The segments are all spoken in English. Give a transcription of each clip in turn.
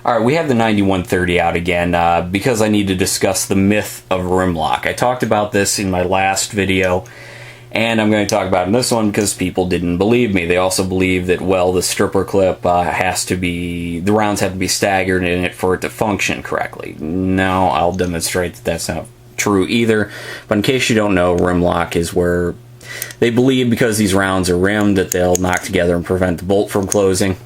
Alright, we have the 9130 out again because I need to discuss the myth of rim lock. I talked about this in my last video, and I'm going to talk about it in this one because people didn't believe me. They also believe that, well, the stripper clip has to be, the rounds have to be staggered in it for it to function correctly. No, I'll demonstrate that that's not true either. But in case you don't know, rim lock is where they believe, because these rounds are rimmed, that they'll knock together and prevent the bolt from closing.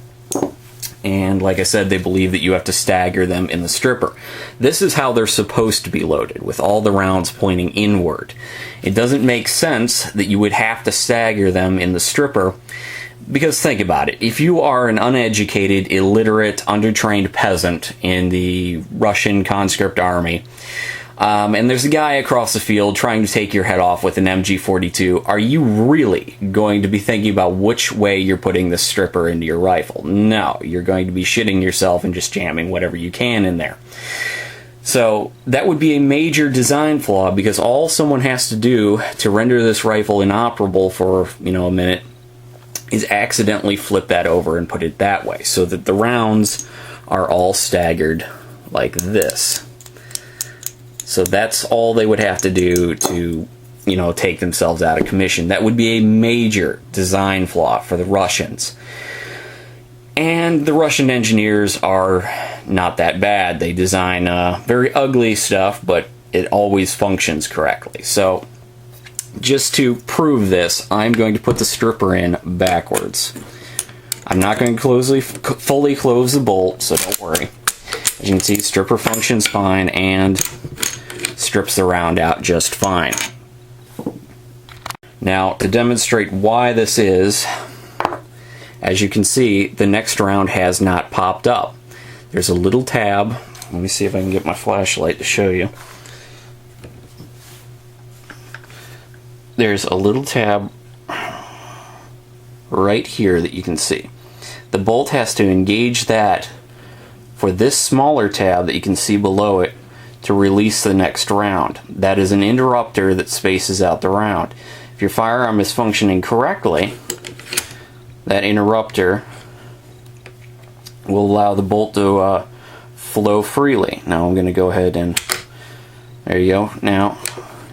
And like I said, they believe that you have to stagger them in the stripper. This is how they're supposed to be loaded, with all the rounds pointing inward. It doesn't make sense that you would have to stagger them in the stripper, because think about it. If you are an uneducated, illiterate, undertrained peasant in the Russian conscript army, and there's a guy across the field trying to take your head off with an MG42, are you really going to be thinking about which way you're putting the stripper into your rifle? No, you're going to be shitting yourself and just jamming whatever you can in there. So that would be a major design flaw, because all someone has to do to render this rifle inoperable for, a minute is accidentally flip that over and put it that way, so that the rounds are all staggered like this. So that's all they would have to do to, take themselves out of commission. That would be a major design flaw for the Russians. And the Russian engineers are not that bad. They design very ugly stuff, but it always functions correctly. So just to prove this, I'm going to put the stripper in backwards. I'm not going to fully close the bolt, so don't worry. As you can see, stripper functions fine and strips the round out just fine. Now, to demonstrate why this is, as you can see, the next round has not popped up. There's a little tab. Let me see if I can get my flashlight to show you. There's a little tab right here that you can see. The bolt has to engage that for this smaller tab that you can see below it to release the next round. That is an interrupter that spaces out the round. If your firearm is functioning correctly, that interrupter will allow the bolt to flow freely. Now I'm going to go ahead and, there you go. Now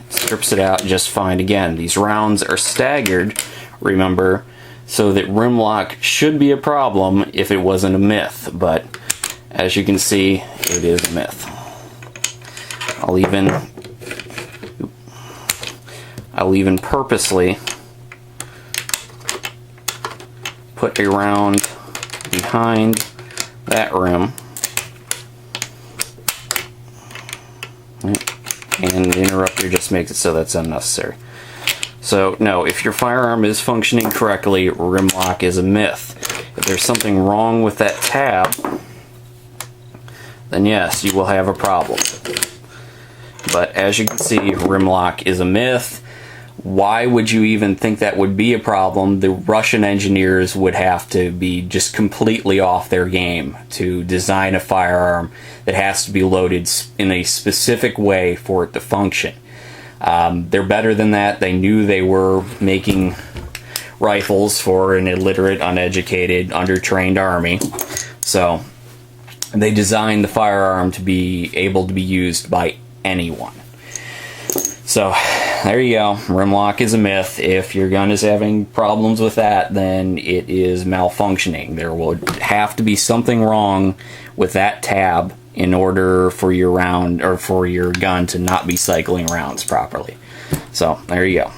it strips it out just fine. Again, these rounds are staggered, remember, so that rim lock should be a problem if it wasn't a myth, but as you can see, it is a myth. I'll even purposely put a round behind that rim, and the interrupter just makes it so that's unnecessary. So no, if your firearm is functioning correctly, rim lock is a myth. If there's something wrong with that tab, then yes, you will have a problem. But as you can see, rim lock is a myth. Why would you even think that would be a problem? The Russian engineers would have to be just completely off their game to design a firearm that has to be loaded in a specific way for it to function. They're better than that. They knew they were making rifles for an illiterate, uneducated, undertrained army. So they designed the firearm to be able to be used by anyone. So there you go. Rim lock is a myth. If your gun is having problems with that, then it is malfunctioning. There would have to be something wrong with that tab in order for your round, or for your gun to not be cycling rounds properly. So there you go.